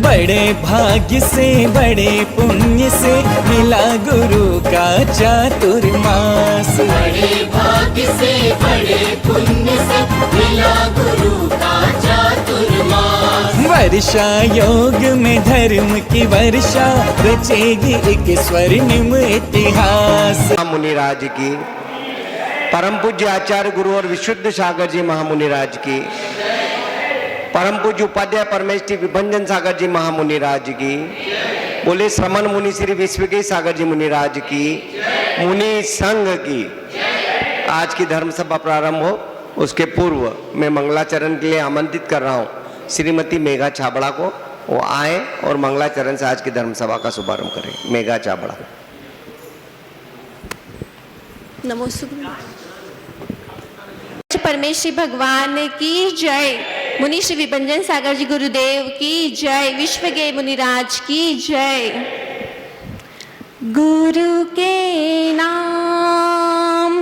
बड़े भाग्य से बड़े पुण्य से मिला गुरु का चातुर्मास। बड़े भाग्य से बड़े पुण्य से मिला गुरु का चातुर्मास। वर्षा योग में धर्म की वर्षा रचेगी एक स्वर्णिम इतिहास। मुनिराज की, परम पूज्य आचार्य गुरु और विशुद्ध सागर जी महामुनिराज की, परम पूज्य उपाध्याय परमेष्ठी विभंजन सागर जी महामुनिराज की, बोले श्रमण मुनि श्री विश्वके सागर जी मुनिराज की, मुनि संघ की। आज की धर्म सभा प्रारंभ हो उसके पूर्व मैं मंगलाचरण के लिए आमंत्रित कर रहा हूँ श्रीमती मेघा छाबड़ा को। वो आए और मंगलाचरण से आज की धर्म सभा का शुभारंभ करें। मेघा छाबड़ा। नमोस्तुते। परमेश्वरी भगवान की जय। मुनि श्री विभंजन सागर जी गुरुदेव की जय। विश्व के मुनिराज की जय। गुरु के नाम,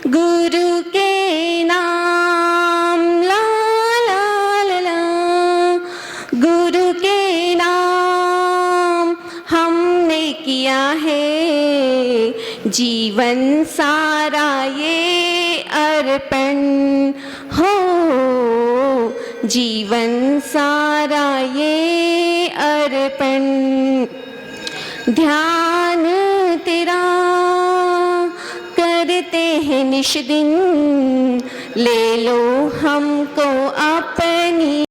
गुरु के नाम, ला ला ला ला, गुरु के नाम हमने किया है जीवन सारा ये अर्पण हो, जीवन सारा ये अर्पण। ध्यान तेरा करते हैं निश दिन, ले लो हमको अपनी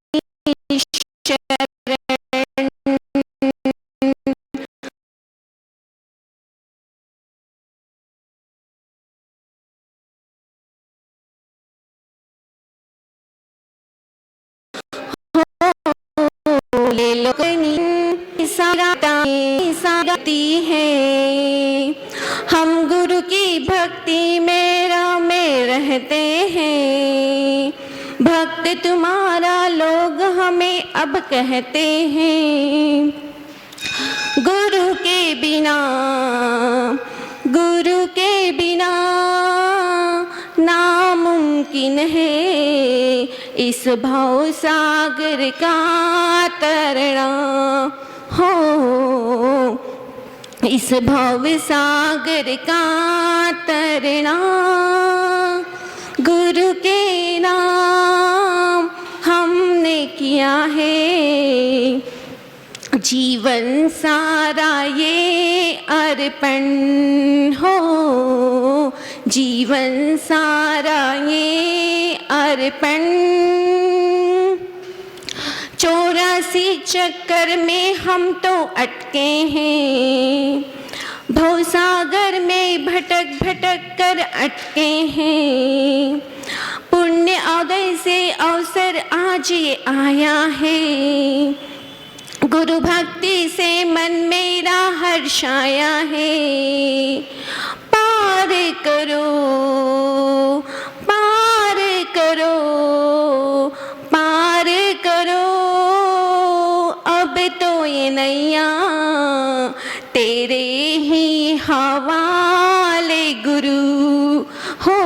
ले लो साराती है। हम गुरु की भक्ति में रहते हैं, भक्त तुम्हारा लोग हमें अब कहते हैं। गुरु के बिना, गुरु के बिना नामुमकिन है इस भव सागर का तरना हो, इस भव सागर का तरना। गुरु के नाम हमने किया है जीवन सारा ये अर्पण हो, जीवन सारा ये अर्पण। 84 चक्कर में हम तो अटके हैं, भवसागर में भटक भटक कर अटके हैं। पुण्य उदय से अवसर आज ये आया है, गुरु भक्ति से मन मेरा हर्षाया है। पार करो, पार करो, पार करो अब तो ये नैया तेरे ही हवाले गुरु हो,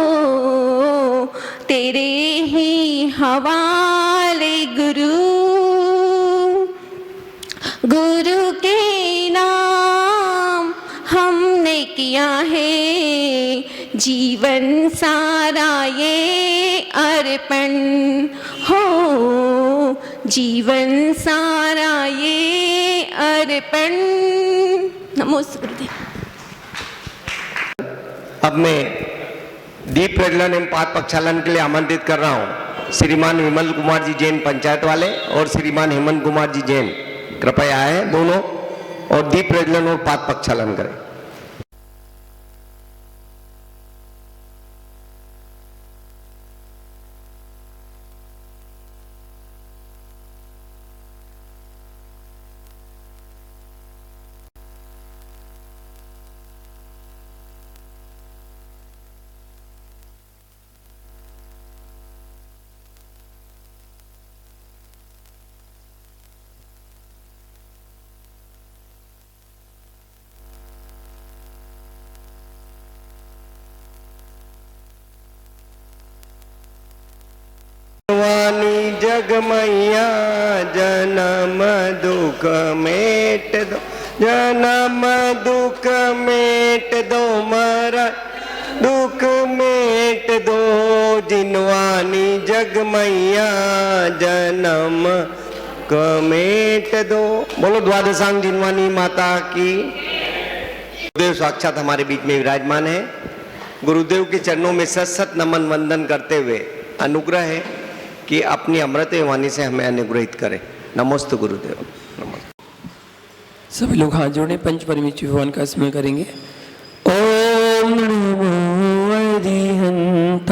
तेरे ही हवाले गुरु। गुरु के नाम हमने किया है जीवन सारा ये अर्पण हो, जीवन सारा ये अर्पण। नमोस्तुते। अब मैं दीप प्रज्वलन एवं पाद प्रक्षालन के लिए आमंत्रित कर रहा हूँ श्रीमान विमल कुमार जी जैन पंचायत वाले और श्रीमान हेमंत कुमार जी जैन, कृपया आए दोनों और दीप प्रज्वलन और पाद प्रक्षालन करें। जग मैया जन्म दुख मेट दो, जन्म दुख मेट दो, मारा दुख मेट दो, जिनवानी जग मैया जन्म कमेट दो। बोलो द्वादशांग जिनवानी माता की। गुरुदेव साक्षात हमारे बीच में विराजमान है। गुरुदेव के चरणों में सत सत नमन वंदन करते हुए अनुग्रह है कि अपनी अमृत वाणी से हमें अनुग्रहित करे। नमोस्तु गुरुदेव। नमस्ते। सभी लोग हाथ जोड़े पंच परमेश्वर भगवान का स्मरण करेंगे। ओम नमो अरिहंताणम्,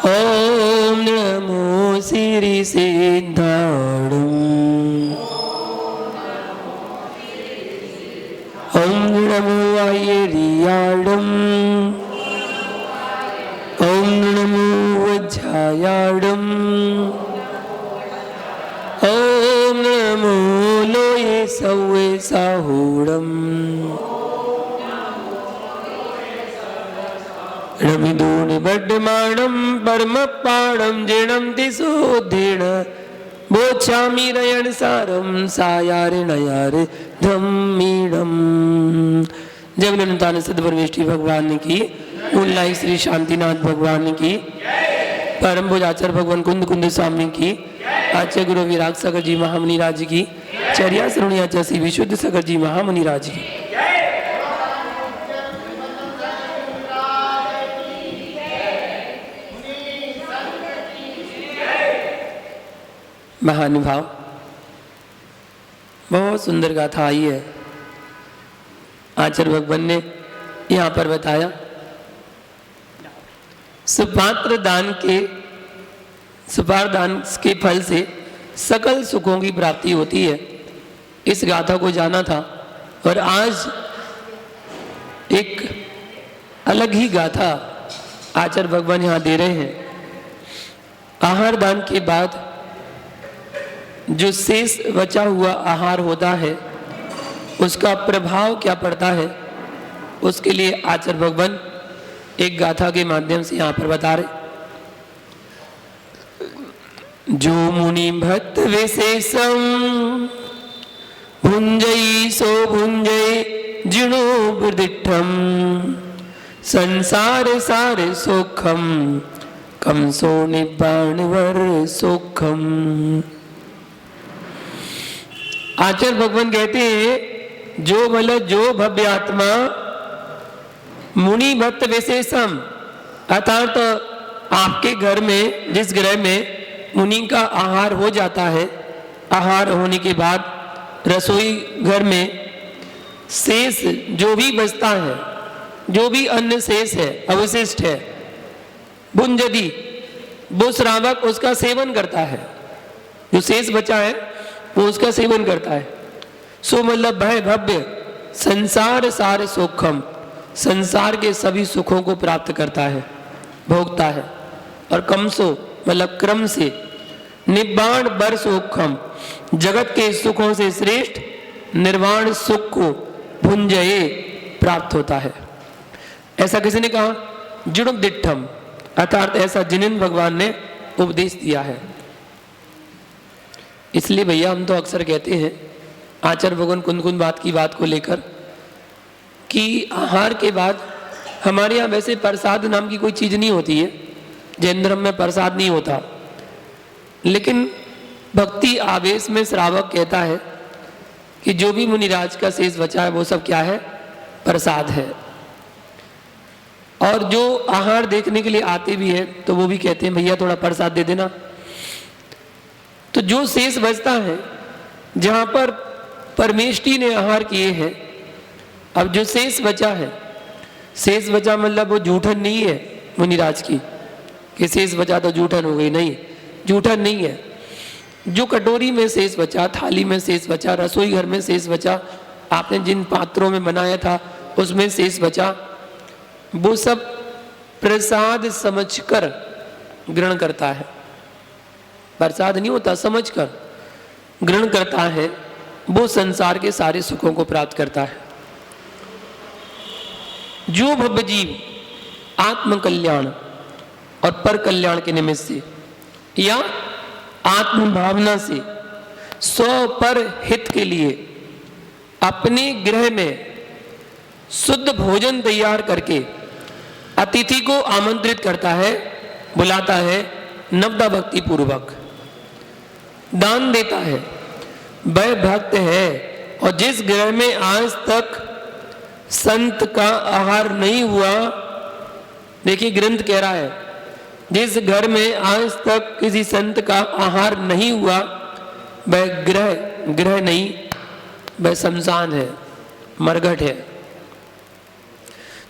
ओम नमो श्री सिद्धाणम्, ओम नमो आयरियाणम्, ओम नमो वज्रायाणम्, ओम नमो लोये सवे साहूणम्, रमिदून बड्डमाणं परमपाणं जिणं दिशोधेण बोच्छामि रयण सारं सायारे नयारे धम्मीणम्। जय बोले सदपरमेष्ठी भगवान की, उल्लाई श्री शांतिनाथ भगवान की, परम पूज्य आचार्य भगवान कुंद कुंद स्वामी की, आचार्य गुरु विराग सागर जी महामुनि राज की, चर्या श्रवणी आचार्य श्री विशुद्ध सागर जी महामुनि राज की। महानुभाव, बहुत सुंदर गाथा आई है। आचार्य भगवान ने यहाँ पर बताया सुपात्र दान के फल से सकल सुखों की प्राप्ति होती है। इस गाथा को जाना था और आज एक अलग ही गाथा आचार्य भगवान यहाँ दे रहे हैं। आहार दान के बाद जो शेष बचा हुआ आहार होता है उसका प्रभाव क्या पड़ता है, उसके लिए आचार्य भगवान एक गाथा के माध्यम से यहाँ पर बता रहे। जो मुनि भक्त विशेषम भुंजई सो भुंजय जिणो बुदिठम संसार सार सोखम कम सो निब्बाण वर सोखम। आचार्य भगवान कहते हैं जो भव्य आत्मा मुनि भक्त विशेषम, अर्थात आपके घर में जिस ग्रह में मुनि का आहार हो जाता है, आहार होने के बाद रसोई घर में शेष जो भी बचता है, जो भी अन्न शेष है, अवशिष्ट है, भुंजदी, वो श्रावक उसका सेवन करता है। जो शेष बचा है वो उसका सेवन करता है। सो मतलब भय भव्य संसार सार सुखम, संसार के सभी सुखों को प्राप्त करता है, भोगता है। और कमसो मतलब क्रम से, निब्बाण बर सुखम, जगत के सुखों से श्रेष्ठ निर्वाण सुख को भुंजये प्राप्त होता है। ऐसा किसी ने कहा, जुड़ुम दिठम, अर्थात ऐसा जिनेंद्र भगवान ने उपदेश दिया है। इसलिए भैया हम तो अक्सर कहते हैं आचार्य भगवान कुंद कुंद बात की बात को लेकर कि आहार के बाद हमारे यहाँ वैसे प्रसाद नाम की कोई चीज़ नहीं होती है, जैन धर्म में प्रसाद नहीं होता, लेकिन भक्ति आवेश में श्रावक कहता है कि जो भी मुनिराज का शेष बचा है वो सब क्या है, प्रसाद है। और जो आहार देखने के लिए आते भी है तो वो भी कहते हैं भैया थोड़ा प्रसाद दे देना। तो जो शेष बचता है, जहाँ पर परमेष्ठी ने आहार किए हैं, अब जो शेष बचा है, शेष बचा मतलब वो जूठन नहीं है मुनिराज की कि शेष बचा तो जूठन हो गई, नहीं, जूठन नहीं है। जो कटोरी में शेष बचा, थाली में शेष बचा, रसोई घर में शेष बचा, आपने जिन पात्रों में बनाया था उसमें शेष बचा, वो सब प्रसाद समझकर ग्रहण करता है। प्रसाद नहीं होता, समझकर ग्रहण करता है, वो संसार के सारे सुखों को प्राप्त करता है। जो भव्य जीव आत्म कल्याण और पर कल्याण के निमित्त से या आत्म भावना से स्व पर हित के लिए अपने गृह में शुद्ध भोजन तैयार करके अतिथि को आमंत्रित करता है, बुलाता है, नवदा भक्ति पूर्वक दान देता है, वह भक्त है। और जिस गृह में आज तक संत का आहार नहीं हुआ, देखिए ग्रंथ कह रहा है, जिस घर में आज तक किसी संत का आहार नहीं हुआ वह ग्रह नहीं, वह शमशान है, मरघट है।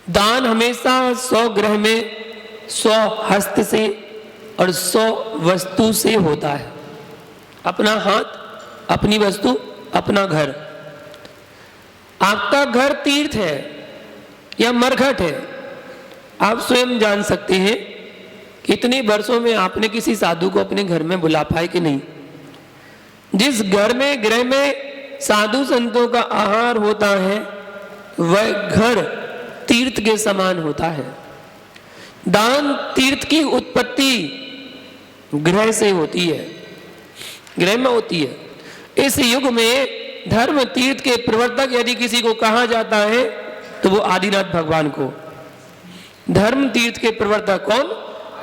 दान हमेशा 100 गृह में 100 हस्त से और 100 वस्तु से होता है। अपना हाथ, अपनी वस्तु, अपना घर। आपका घर तीर्थ है या मरघट है, आप स्वयं जान सकते हैं कितने वर्षों में आपने किसी साधु को अपने घर में बुला पाए कि नहीं। जिस घर में गृह में साधु संतों का आहार होता है वह घर तीर्थ के समान होता है। दान तीर्थ की उत्पत्ति गृह से होती है, गृह में होती है। इस युग में धर्म तीर्थ के प्रवर्तक यदि किसी को कहा जाता है तो वो आदिनाथ भगवान को। धर्म तीर्थ के प्रवर्तक कौन?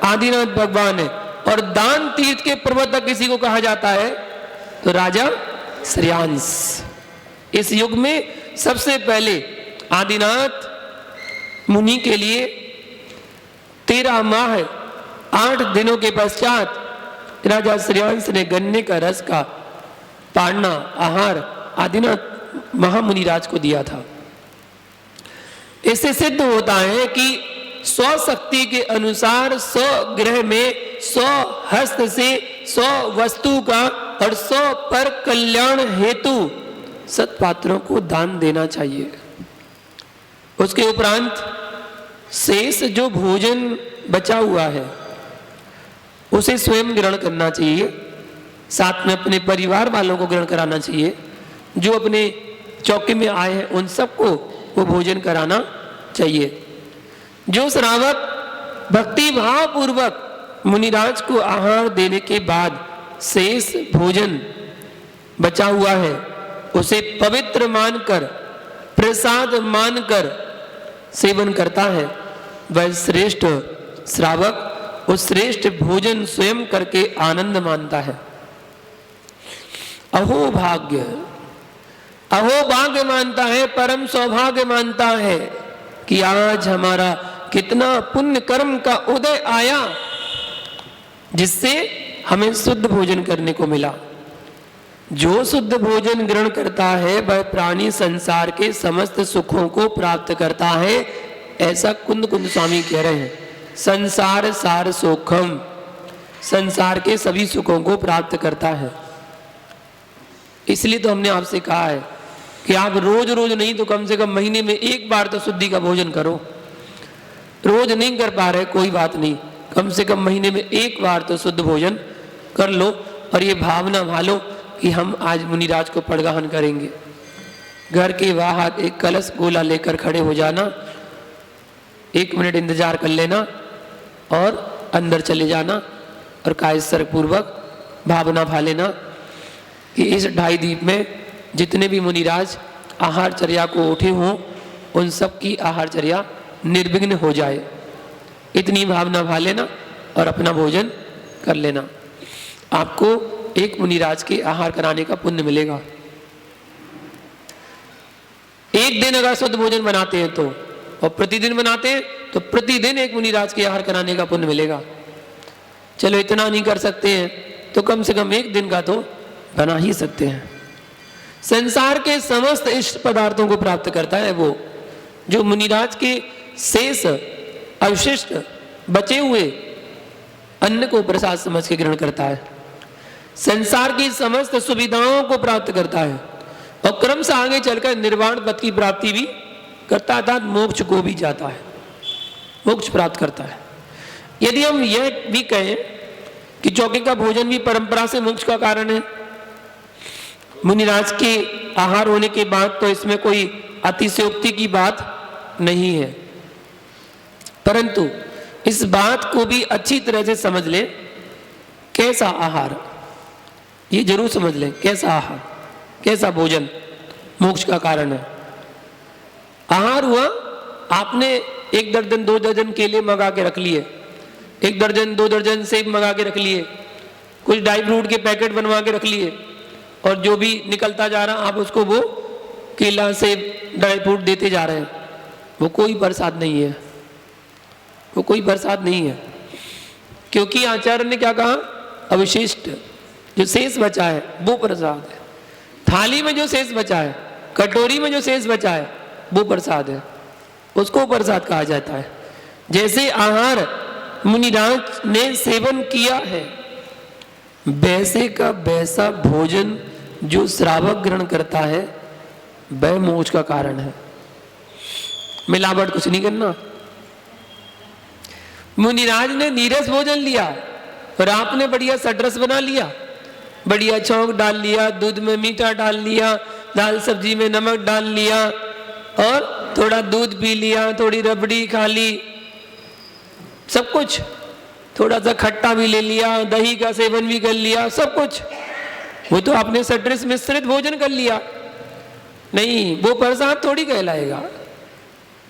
आदिनाथ भगवान है। और दान तीर्थ के प्रवर्तक किसी को कहा जाता है तो राजा श्रेयांश। इस युग में सबसे पहले आदिनाथ मुनि के लिए 13 माह 8 दिनों के पश्चात राजा श्रेयांश ने गन्ने का रस का पाड़ना आहार आदिनाथ महामुनि राज को दिया था। इससे सिद्ध होता है कि 100 शक्ति के अनुसार 100 गृह में 100 हस्त से 100 वस्तु का और 100 पर कल्याण हेतु सत्पात्रों को दान देना चाहिए। उसके उपरांत शेष जो भोजन बचा हुआ है उसे स्वयं ग्रहण करना चाहिए, साथ में अपने परिवार वालों को ग्रहण कराना चाहिए। जो अपने चौकी में आए हैं उन सबको वो भोजन कराना चाहिए। जो श्रावक भक्ति भाव पूर्वक मुनिराज को आहार देने के बाद शेष भोजन बचा हुआ है उसे पवित्र मानकर, प्रसाद मानकर सेवन करता है, वह श्रेष्ठ श्रावक उस श्रेष्ठ भोजन स्वयं करके आनंद मानता है। अहो भाग्य, अहो भाग्य मानता है, परम सौभाग्य मानता है कि आज हमारा कितना पुण्य कर्म का उदय आया जिससे हमें शुद्ध भोजन करने को मिला। जो शुद्ध भोजन ग्रहण करता है वह प्राणी संसार के समस्त सुखों को प्राप्त करता है, ऐसा कुंद कुंद स्वामी कह रहे हैं। संसार सार सुखम, संसार के सभी सुखों को प्राप्त करता है। इसलिए तो हमने आपसे कहा है कि आप रोज रोज नहीं तो कम से कम महीने में एक बार तो शुद्धि का भोजन करो। रोज नहीं कर पा रहे कोई बात नहीं, कम से कम महीने में एक बार तो शुद्ध भोजन कर लो और ये भावना भालो कि हम आज मुनिराज को पड़गाहन करेंगे। घर के बाहर एक कलश गोला लेकर खड़े हो जाना, 1 मिनट इंतजार कर लेना और अंदर चले जाना और कायस्वर पूर्वक भावना भा लेना कि इस 2.5 दीप में जितने भी मुनिराज आहारचर्या को उठे हों उन सब की आहारचर्या निर्विघ्न हो जाए। इतनी भावना भा लेना और अपना भोजन कर लेना। आपको एक मुनिराज के आहार कराने का पुण्य मिलेगा। एक दिन अगर शुद्ध भोजन बनाते हैं तो, और प्रतिदिन बनाते हैं तो प्रतिदिन एक मुनिराज के आहार कराने का पुण्य मिलेगा। चलो इतना नहीं कर सकते हैं तो कम से कम एक दिन का तो बना ही सकते हैं। संसार के समस्त इष्ट पदार्थों को प्राप्त करता है वो जो मुनिराज के शेष अवशिष्ट बचे हुए अन्न को प्रसाद समझ के ग्रहण करता है। संसार की समस्त सुविधाओं को प्राप्त करता है और क्रम से आगे चलकर निर्वाण पद की प्राप्ति भी करता है, मोक्ष को भी जाता है, मोक्ष प्राप्त करता है। यदि हम यह भी कहें कि चौके का भोजन भी परंपरा से मोक्ष का कारण है, मुनिराज के आहार होने के बाद तो इसमें कोई अतिशयोक्ति की बात नहीं है, परंतु इस बात को भी अच्छी तरह से समझ लें, कैसा आहार, ये जरूर समझ लें, कैसा आहार, कैसा भोजन मोक्ष का कारण है। आहार हुआ, आपने 1 दर्जन 2 दर्जन केले मंगा के रख लिए, 1 दर्जन 2 दर्जन सेब मंगा के रख लिए, कुछ ड्राई फ्रूट के पैकेट बनवा के रख लिए, और जो भी निकलता जा रहा आप उसको वो केला सेब ड्राई फ्रूट देते जा रहे हैं। वो कोई प्रसाद नहीं है, वो कोई प्रसाद नहीं है, क्योंकि आचार्य ने क्या कहा, अवशिष्ट जो शेष बचा है वो प्रसाद है। थाली में जो शेष बचा है, कटोरी में जो शेष बचा है वो प्रसाद है, उसको प्रसाद कहा जाता है। जैसे आहार मुनिराज ने सेवन किया है, वैसे का वैसा भोजन जो श्रावक ग्रहण करता है वह मोक्ष का कारण है। मिलावट कुछ नहीं करना। मुनिराज ने नीरस भोजन लिया और आपने बढ़िया सटरस बना लिया, बढ़िया छौंक डाल लिया, दूध में मीठा डाल लिया, दाल सब्जी में नमक डाल लिया, और थोड़ा दूध पी लिया, थोड़ी रबड़ी खा ली, सब कुछ, थोड़ा सा खट्टा भी ले लिया, दही का सेवन भी कर लिया, सब कुछ, वो तो आपने सटरस मिश्रित भोजन कर लिया। नहीं, वो प्रसाद थोड़ी कहलाएगा।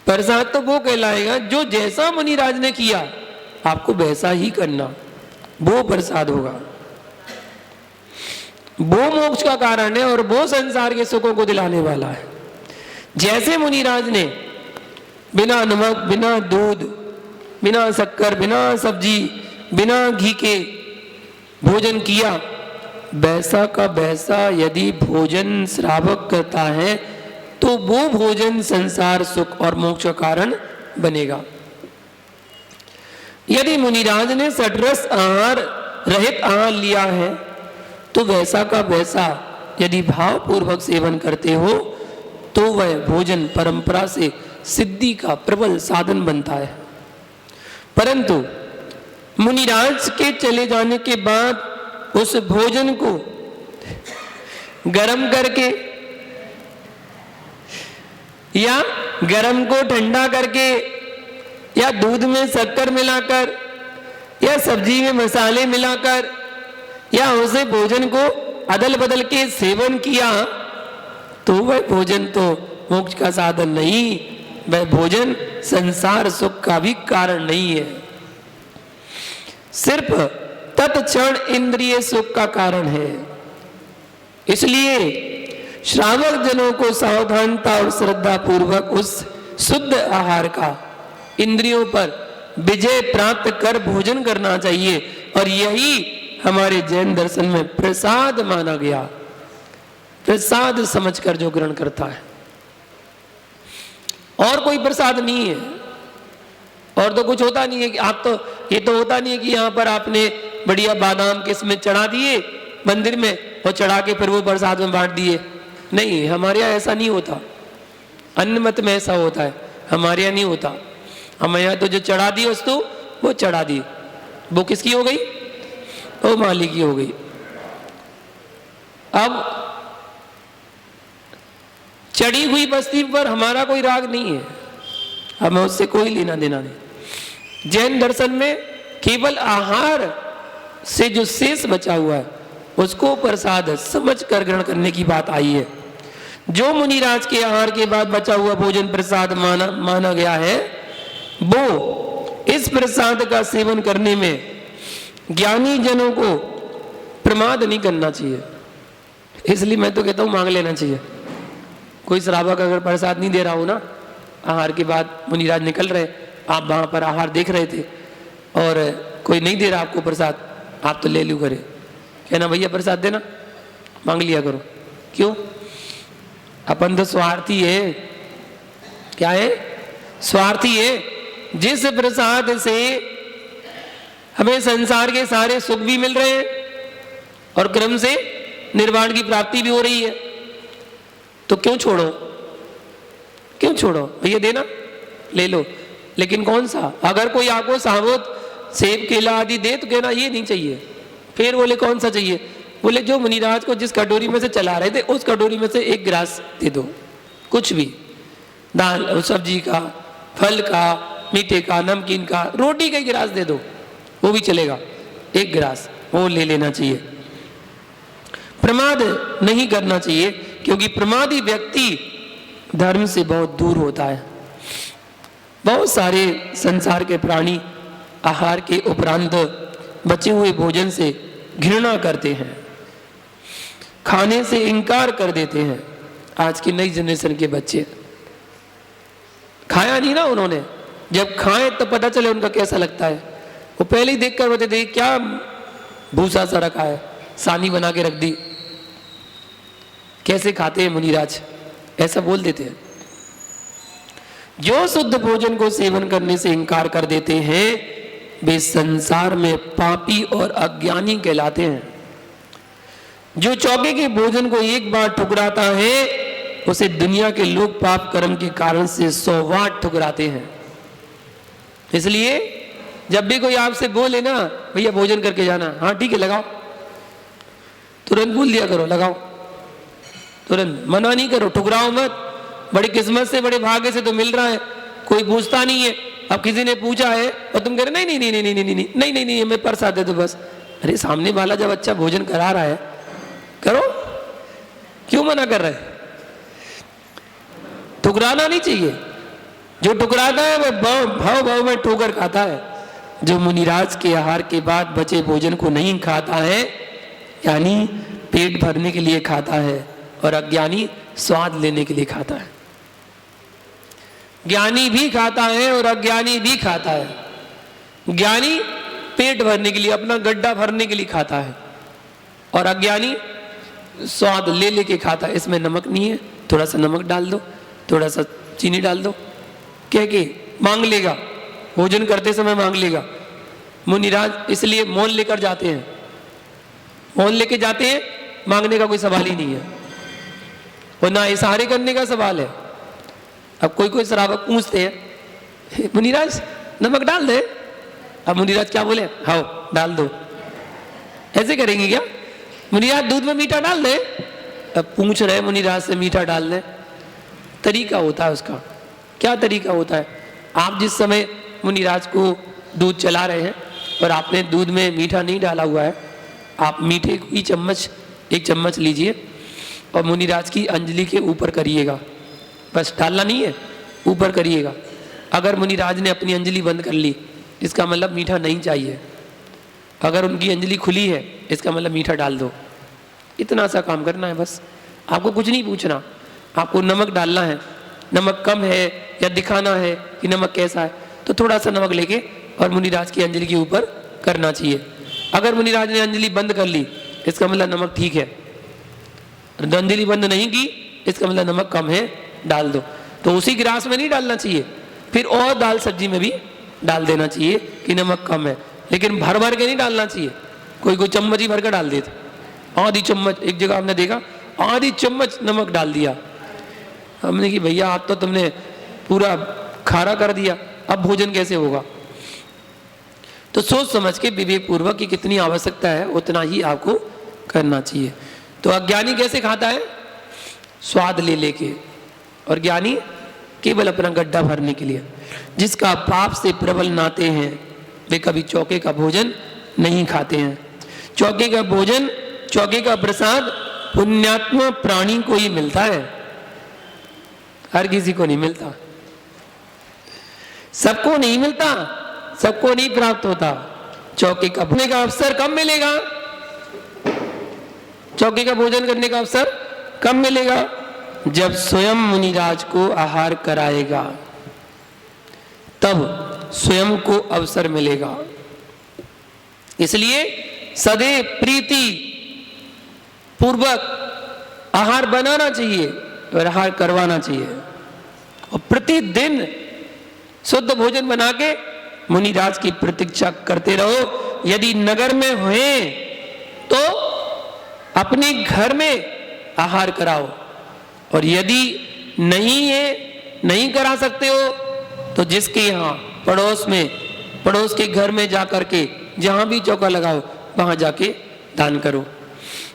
प्रसाद तो वो कहलाएगा जो जैसा मुनिराज ने किया आपको वैसा ही करना, वो प्रसाद होगा, वो मोक्ष का कारण है और वो संसार के सुखों को दिलाने वाला है। जैसे मुनिराज ने बिना नमक, बिना दूध, बिना शक्कर, बिना सब्जी, बिना घी के भोजन किया, वैसा का वैसा यदि भोजन श्रावक करता है तो वो भोजन संसार सुख और मोक्ष का कारण बनेगा। यदि मुनिराज ने सटरस आहार रहित आहार लिया है तो वैसा का वैसा यदि भाव पूर्वक सेवन करते हो तो वह भोजन परंपरा से सिद्धि का प्रबल साधन बनता है। परंतु मुनिराज के चले जाने के बाद उस भोजन को गर्म करके या गर्म को ठंडा करके या दूध में शक्कर मिलाकर या सब्जी में मसाले मिलाकर या उसे भोजन को अदल बदल के सेवन किया तो वह भोजन तो मोक्ष का साधन नहीं, वह भोजन संसार सुख का भी कारण नहीं है, सिर्फ तत्क्षण इंद्रिय सुख का कारण है। इसलिए श्रावक जनों को सावधानता और श्रद्धा पूर्वक उस शुद्ध आहार का इंद्रियों पर विजय प्राप्त कर भोजन करना चाहिए, और यही हमारे जैन दर्शन में प्रसाद माना गया। प्रसाद समझकर जो ग्रहण करता है, और कोई प्रसाद नहीं है, और तो कुछ होता नहीं है कि आप तो, ये तो होता नहीं है कि यहाँ पर आपने बढ़िया बादाम किस्में चढ़ा दिए मंदिर में और चढ़ा के फिर वो प्रसाद में बांट दिए। नहीं, हमारे यहाँ ऐसा नहीं होता, अन्य मत में ऐसा होता है, हमारे यहाँ नहीं होता। हमारे यहाँ तो जो चढ़ा दी वस्तु वो चढ़ा दी, वो किसकी हो गई, वो मालिक की हो गई। अब चढ़ी हुई बस्ती पर हमारा कोई राग नहीं है, हमें उससे कोई लेना देना नहीं। जैन दर्शन में केवल आहार से जो शेष बचा हुआ है उसको प्रसाद समझ कर ग्रहण करने की बात आई है। जो मुनिराज के आहार के बाद बचा हुआ भोजन प्रसाद माना गया है, वो इस प्रसाद का सेवन करने में ज्ञानी जनों को प्रमाद नहीं करना चाहिए। इसलिए मैं तो कहता हूं मांग लेना चाहिए। कोई श्रावक अगर प्रसाद नहीं दे रहा हो ना, आहार के बाद मुनिराज निकल रहे, आप वहां पर आहार देख रहे थे और कोई नहीं दे रहा आपको प्रसाद, आप तो ले लो करे, कहना भैया प्रसाद देना, मांग लिया करो। क्यों? अपन तो स्वार्थी है। क्या है? स्वार्थी है। जिस प्रसाद से हमें संसार के सारे सुख भी मिल रहे हैं और क्रम से निर्वाण की प्राप्ति भी हो रही है, तो क्यों छोड़ो, क्यों छोड़ो? भैया देना, ले लो। लेकिन कौन सा? अगर कोई आपको साबुत सेब केला आदि दे तो कहना ये नहीं चाहिए। फिर बोले कौन सा चाहिए? बोले जो मुनिराज को जिस कटोरी में से चला रहे थे उस कटोरी में से 1 गिलास दे दो, कुछ भी, दाल सब्जी का, फल का, मीठे का, नमकीन का, रोटी का 1 गिलास दे दो वो भी चलेगा, 1 गिलास वो ले लेना चाहिए। प्रमाद नहीं करना चाहिए, क्योंकि प्रमादी व्यक्ति धर्म से बहुत दूर होता है। बहुत सारे संसार के प्राणी आहार के उपरांत बचे हुए भोजन से घृणा करते हैं, खाने से इनकार कर देते हैं। आज की नई जनरेशन के बच्चे खाया नहीं ना उन्होंने, जब खाए तो पता चले उनका कैसा लगता है। वो पहले ही देख कर बता दे क्या भूसा सा रखा है, सानी बना के रख दी, कैसे खाते हैं मुनिराज, ऐसा बोल देते हैं। जो शुद्ध भोजन को सेवन करने से इनकार कर देते हैं वे संसार में पापी और अज्ञानी कहलाते हैं। जो चौके के भोजन को 1 बार ठुकराता है उसे दुनिया के लोग पाप कर्म के कारण से 100 बार ठुकराते हैं। इसलिए जब भी कोई आपसे बोले ना भैया भोजन करके जाना, हाँ ठीक है लगाओ, तुरंत बोल दिया करो लगाओ, तुरंत मना नहीं करो, ठुकराओ मत। बड़ी किस्मत से बड़े भाग्य से तो मिल रहा है, कोई पूछता नहीं है। अब किसी ने पूछा है और तुम कह रहे नहीं नहीं नहीं नहीं नहीं नहीं नहीं नहीं नहीं मैं परसा दे दो बस। अरे सामने वाला जब अच्छा भोजन करा रहा है करो, क्यों मना कर रहे? ठुकराना नहीं चाहिए। जो ठुकराता है वह भाव भाव में ठोकर खाता है। जो मुनिराज के आहार के बाद बचे भोजन को नहीं खाता है यानी पेट भरने के लिए खाता है, और अज्ञानी स्वाद लेने के लिए खाता है। ज्ञानी भी खाता है और अज्ञानी भी खाता है। ज्ञानी पेट भरने के लिए, अपना गड्ढा भरने के लिए खाता है, और अज्ञानी स्वाद ले लेके खाता है। इसमें नमक नहीं है, थोड़ा सा नमक डाल दो, थोड़ा सा चीनी डाल दो, कह के मांग लेगा, भोजन करते समय मांग लेगा। मुनिराज इसलिए मौन लेकर जाते हैं, मौन लेके जाते हैं, मांगने का कोई सवाल ही नहीं है, और ना इशारे करने का सवाल है। अब कोई कोई श्रावक पूछते हैं मुनिराज नमक डाल दे, अब मुनिराज क्या बोले, हाँ डाल दो। ऐसे करेंगे क्या? मुनिराज दूध में मीठा डाल दे, अब पूछ रहे मुनिराज से मीठा डाल दे। तरीका होता है उसका, क्या तरीका होता है? आप जिस समय मुनिराज को दूध चला रहे हैं और आपने दूध में मीठा नहीं डाला हुआ है, आप मीठे की चम्मच 1 चम्मच लीजिए और मुनिराज की अंजलि के ऊपर करिएगा, बस डालना नहीं है, ऊपर करिएगा। अगर मुनिराज ने अपनी अंजलि बंद कर ली इसका मतलब मीठा नहीं चाहिए, अगर उनकी अंजलि खुली है इसका मतलब मीठा डाल दो। इतना सा काम करना है बस, आपको कुछ नहीं पूछना। आपको नमक डालना है, नमक कम है या दिखाना है कि नमक कैसा है, तो थोड़ा सा नमक लेके और मुनिराज की अंजलि के ऊपर करना चाहिए। अगर मुनिराज ने अंजलि बंद कर ली इसका मतलब नमक ठीक है, अंजलि बंद नहीं की इसका मतलब नमक कम है, डाल दो। तो उसी गिलास में नहीं डालना चाहिए, फिर और दाल सब्जी में भी डाल देना चाहिए कि नमक कम है, लेकिन भर भर के नहीं डालना चाहिए। कोई कोई चम्मच ही भर कर डाल देते, आधी चम्मच, एक जगह हमने देखा आधी चम्मच नमक डाल दिया। हमने कि भैया आप तो तुमने पूरा खारा कर दिया, अब भोजन कैसे होगा? तो सोच समझ के विवेक पूर्वक की कितनी आवश्यकता है उतना ही आपको करना चाहिए। तो अज्ञानी कैसे खाता है? स्वाद ले लेके, और ज्ञानी केवल अपना गड्ढा भरने के लिए। जिसका पाप से प्रबल नाते हैं वे कभी चौके का भोजन नहीं खाते हैं। चौके का भोजन, चौके का प्रसाद पुण्यात्मा प्राणी को ही मिलता है, हर किसी को नहीं मिलता, सबको नहीं मिलता, सबको नहीं प्राप्त होता। चौके का भोजन का अवसर कब मिलेगा? चौके का भोजन करने का अवसर कब मिलेगा? जब स्वयं मुनिराज को आहार कराएगा, तब स्वयं को अवसर मिलेगा। इसलिए सदैव प्रीति पूर्वक आहार बनाना चाहिए और आहार करवाना चाहिए, और प्रतिदिन शुद्ध भोजन बना के मुनिराज की प्रतीक्षा करते रहो। यदि नगर में हुए तो अपने घर में आहार कराओ, और यदि नहीं है, नहीं करा सकते हो तो जिसके यहाँ पड़ोस में, पड़ोस के घर में जाकर के जहां भी चौका लगाओ वहां जाके दान करो।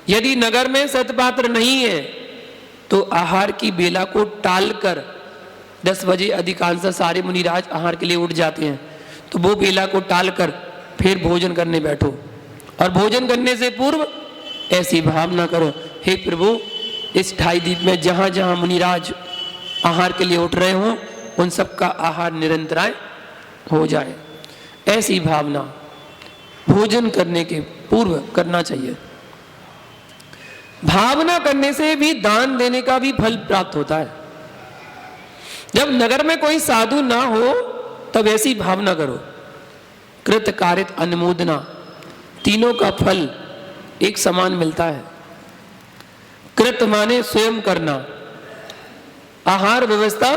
यदि नगर में सतपात्र नहीं है तो आहार की बेला को टालकर 10 बजे अधिकांश सारे मुनिराज आहार के लिए उठ जाते हैं, तो वो बेला को टालकर फिर भोजन करने बैठो। और भोजन करने से पूर्व ऐसी भावना करो, हे प्रभु इस 28 दीप में जहाँ जहाँ मुनिराज आहार के लिए उठ रहे हों उन सबका आहार निरंतराय हो जाए। ऐसी भावना भोजन करने के पूर्व करना चाहिए। भावना करने से भी दान देने का भी फल प्राप्त होता है। जब नगर में कोई साधु ना हो तब ऐसी भावना करो, कृत कारित अनुमोदना, तीनों का फल एक समान मिलता है। कृत माने स्वयं करना, आहार व्यवस्था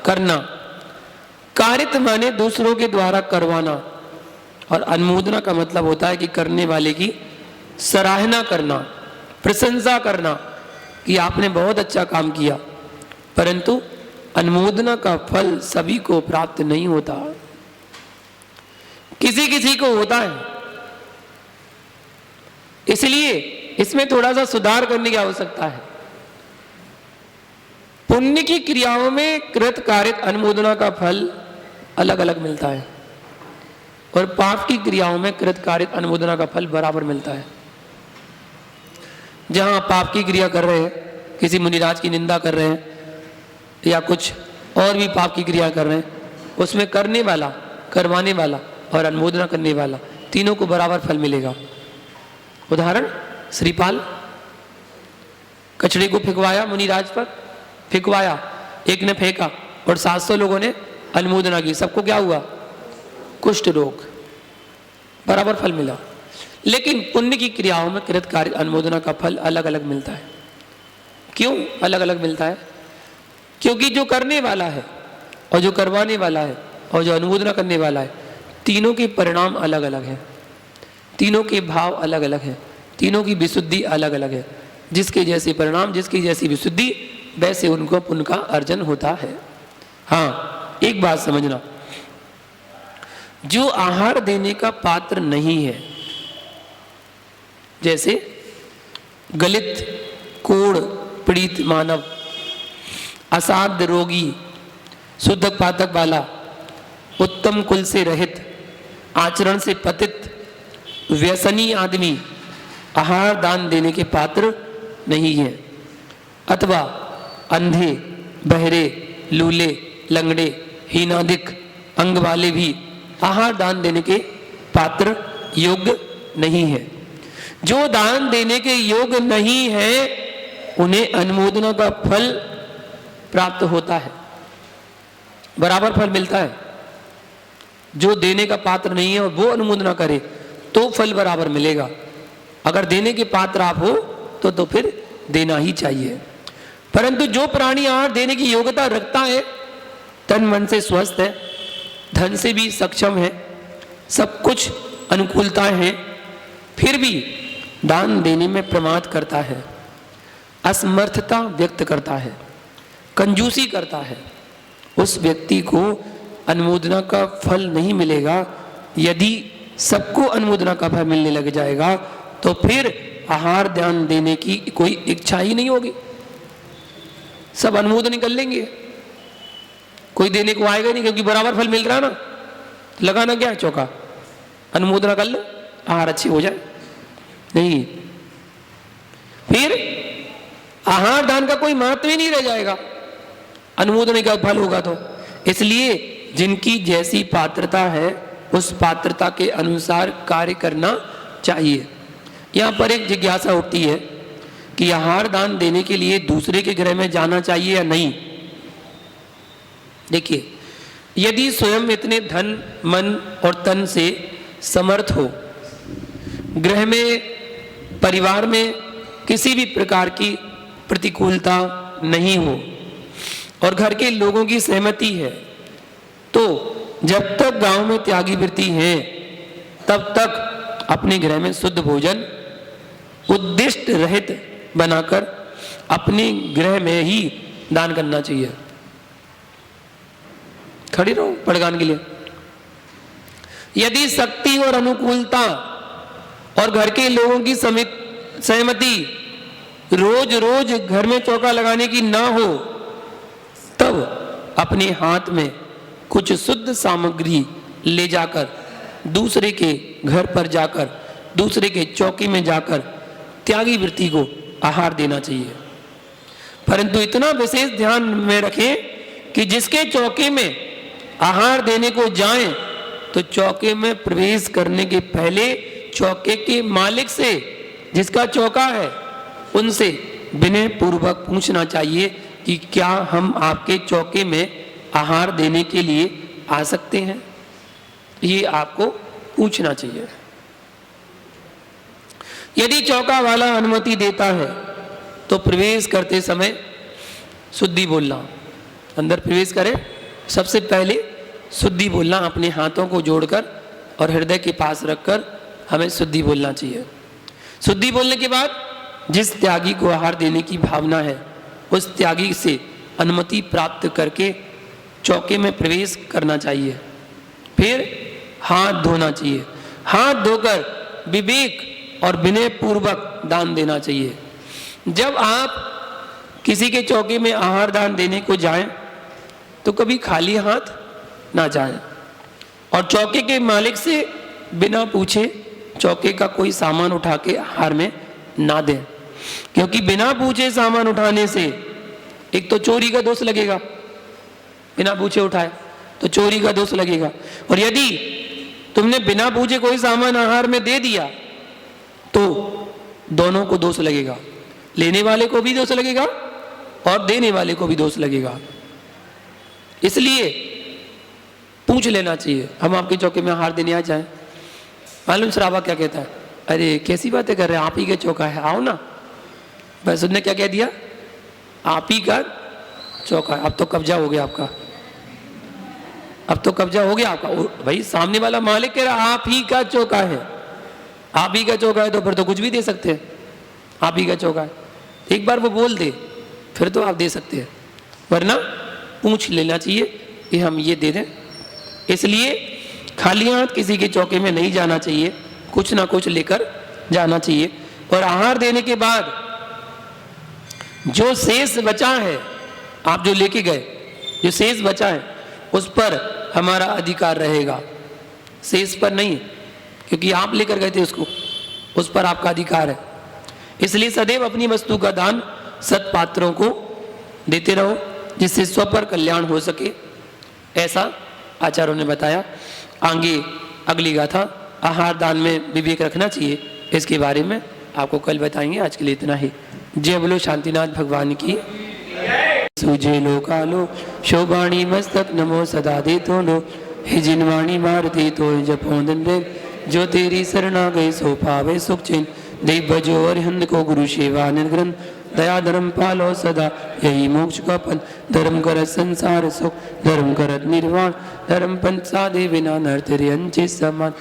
करना, कारित माने दूसरों के द्वारा करवाना, और अनुमोदना का मतलब होता है कि करने वाले की सराहना करना, प्रशंसा करना कि आपने बहुत अच्छा काम किया। परंतु अनुमोदना का फल सभी को प्राप्त नहीं होता, किसी किसी को होता है। इसलिए इसमें थोड़ा सा सुधार करने की आवश्यकता है। पुण्य की क्रियाओं में कृत कारित अनुमोदना का फल अलग अलग मिलता है और पाप की क्रियाओं में कृत कारित अनुमोदना का फल बराबर मिलता है। जहां पाप की क्रिया कर रहे हैं, किसी मुनिराज की निंदा कर रहे हैं या कुछ और भी पाप की क्रिया कर रहे हैं, उसमें करने वाला, करवाने वाला और अनुमोदना करने वाला तीनों को बराबर फल मिलेगा। उदाहरण, श्रीपाल कचड़े को फेंकवाया मुनिराज पर, फेंकवाया, एक ने फेंका और 700 लोगों ने अनुमोदना की, सबको क्या हुआ? कुष्ठ रोग, बराबर फल मिला। लेकिन पुण्य की क्रियाओं में कृत कार्य अनुमोदना का फल अलग अलग मिलता है। क्यों अलग अलग मिलता है? क्योंकि जो करने वाला है और जो करवाने वाला है और जो अनुमोदना करने वाला है, तीनों के परिणाम अलग अलग हैं, तीनों के भाव अलग अलग हैं, तीनों की विशुद्धि अलग अलग है। जिसके जैसे परिणाम, जिसकी जैसी विशुद्धि, वैसे उनको पुण्य का अर्जन होता है। हाँ, एक बात समझना, जो आहार देने का पात्र नहीं है, जैसे गलित, कोढ़ पीड़ित मानव, असाध्य रोगी, शुद्ध पातक वाला, उत्तम कुल से रहित, आचरण से पतित, व्यसनी आदमी आहार दान देने के पात्र नहीं है। अथवा अंधे, बहरे, लूले, लंगड़े, हीनादिक अंग वाले भी आहार दान देने के पात्र योग्य नहीं है। जो दान देने के योग्य नहीं है उन्हें अनुमोदना का फल प्राप्त होता है, बराबर फल मिलता है। जो देने का पात्र नहीं है और वो अनुमोदना करे तो फल बराबर मिलेगा। अगर देने के पात्र आप हो तो फिर देना ही चाहिए। परंतु जो प्राणी आहार देने की योग्यता रखता है, तन मन से स्वस्थ है, धन से भी सक्षम है, सब कुछ अनुकूलताएं हैं, फिर भी दान देने में प्रमाद करता है, असमर्थता व्यक्त करता है, कंजूसी करता है, उस व्यक्ति को अनुमोदना का फल नहीं मिलेगा। यदि सबको अनुमोदना का फल मिलने लग जाएगा तो फिर आहार दान देने की कोई इच्छा ही नहीं होगी, सब अनुमोदन कर लेंगे, कोई देने को आएगा नहीं, क्योंकि बराबर फल मिल रहा है ना। लगाना क्या है चौका, अनुमोदना कर लो, आहार अच्छी हो जाए। नहीं, फिर आहार दान का कोई महत्व ही नहीं रह जाएगा, अनुमोदन का फल होगा तो। इसलिए जिनकी जैसी पात्रता है उस पात्रता के अनुसार कार्य करना चाहिए। यहाँ पर एक जिज्ञासा उठती है कि आहार दान देने के लिए दूसरे के गृह में जाना चाहिए या नहीं। देखिए, यदि स्वयं इतने धन, मन और तन से समर्थ हो, गृह में, परिवार में किसी भी प्रकार की प्रतिकूलता नहीं हो और घर के लोगों की सहमति है, तो जब तक गांव में त्यागी वृत्ति है तब तक अपने गृह में शुद्ध भोजन उद्दिष्ट रहित बनाकर अपने गृह में ही दान करना चाहिए। खड़ी रहो पड़गान के लिए। यदि शक्ति और अनुकूलता और घर के लोगों की सहमति रोज रोज घर में चौका लगाने की ना हो, तब अपने हाथ में कुछ शुद्ध सामग्री ले जाकर दूसरे के घर पर जाकर, दूसरे के चौके में जाकर त्यागी वृत्ति को आहार देना चाहिए। परंतु इतना विशेष ध्यान में रखें कि जिसके चौके में आहार देने को जाएं तो चौके में प्रवेश करने के पहले चौके के मालिक से, जिसका चौका है, उनसे विनय पूर्वक पूछना चाहिए कि क्या हम आपके चौके में आहार देने के लिए आ सकते हैं। ये आपको पूछना चाहिए। यदि चौका वाला अनुमति देता है तो प्रवेश करते समय शुद्धि बोलना। अंदर प्रवेश करें सबसे पहले शुद्धि बोलना, अपने हाथों को जोड़कर और हृदय के पास रखकर हमें शुद्धि बोलना चाहिए। शुद्धि बोलने के बाद जिस त्यागी को आहार देने की भावना है उस त्यागी से अनुमति प्राप्त करके चौके में प्रवेश करना चाहिए। फिर हाथ धोना चाहिए। हाथ धोकर विवेक और विनय पूर्वक दान देना चाहिए। जब आप किसी के चौके में आहार दान देने को जाएं तो कभी खाली हाथ ना जाएं और चौके के मालिक से बिना पूछे चौके का कोई सामान उठा के आहार में ना दें, क्योंकि बिना पूछे सामान उठाने से एक तो चोरी का दोष लगेगा, बिना पूछे उठाए तो चोरी का दोष लगेगा, और यदि तुमने बिना पूछे कोई सामान आहार में दे दिया तो दोनों को दोष लगेगा, लेने वाले को भी दोष लगेगा और देने वाले को भी दोष लगेगा। इसलिए पूछ लेना चाहिए। हम आपके चौके में आहार देने आ जाएं, मालूम श्रावा क्या कहता है, अरे कैसी बातें कर रहे हैं, आप ही का चौका है, आओ ना। बस उसने क्या कह दिया, आप ही का चौका है, अब तो कब्जा हो गया आपका, अब तो कब्जा हो गया आपका। भाई सामने वाला मालिक कह रहा आप ही का चौका है, आप ही का चौका है तो फिर तो कुछ भी दे सकते हैं, आप ही का चौका है। एक बार वो बोल दे फिर तो आप दे सकते हैं, वरना पूछ लेना चाहिए कि हम ये दे दें। इसलिए खाली हाथ किसी के चौके में नहीं जाना चाहिए, कुछ ना कुछ लेकर जाना चाहिए। और आहार देने के बाद जो शेष बचा है, आप जो लेके गए, जो शेष बचा है उस पर हमारा अधिकार रहेगा, शेष पर नहीं, क्योंकि आप लेकर गए थे उसको, उस पर आपका अधिकार है। इसलिए सदैव अपनी वस्तु का दान सत्पात्रों को देते रहो जिससे स्व पर कल्याण हो सके, ऐसा आचार्यों ने बताया। आगे अगली गाथा आहार दान में विवेक रखना चाहिए, इसके बारे में आपको कल बताएंगे। आज के लिए इतना ही। जय बोलो शांतिनाथ भगवान की। सुजे लो कालो शोभाणी मस्तक नमो सदा दे तो लो, हे जिनवाणी मारती तो जपोदन रे, जो तेरी शरणा गई सो पावे सुख चैन, देव भजो और हिंद को गुरु सेवानंद ग्रंथ, दया धर्म पालो सदा यही मोक्ष का पद, धर्म करत संसार सुख, धर्म करत निर्वाण, धर्म पंथ साधे बिना नर तेरे अंचे समान।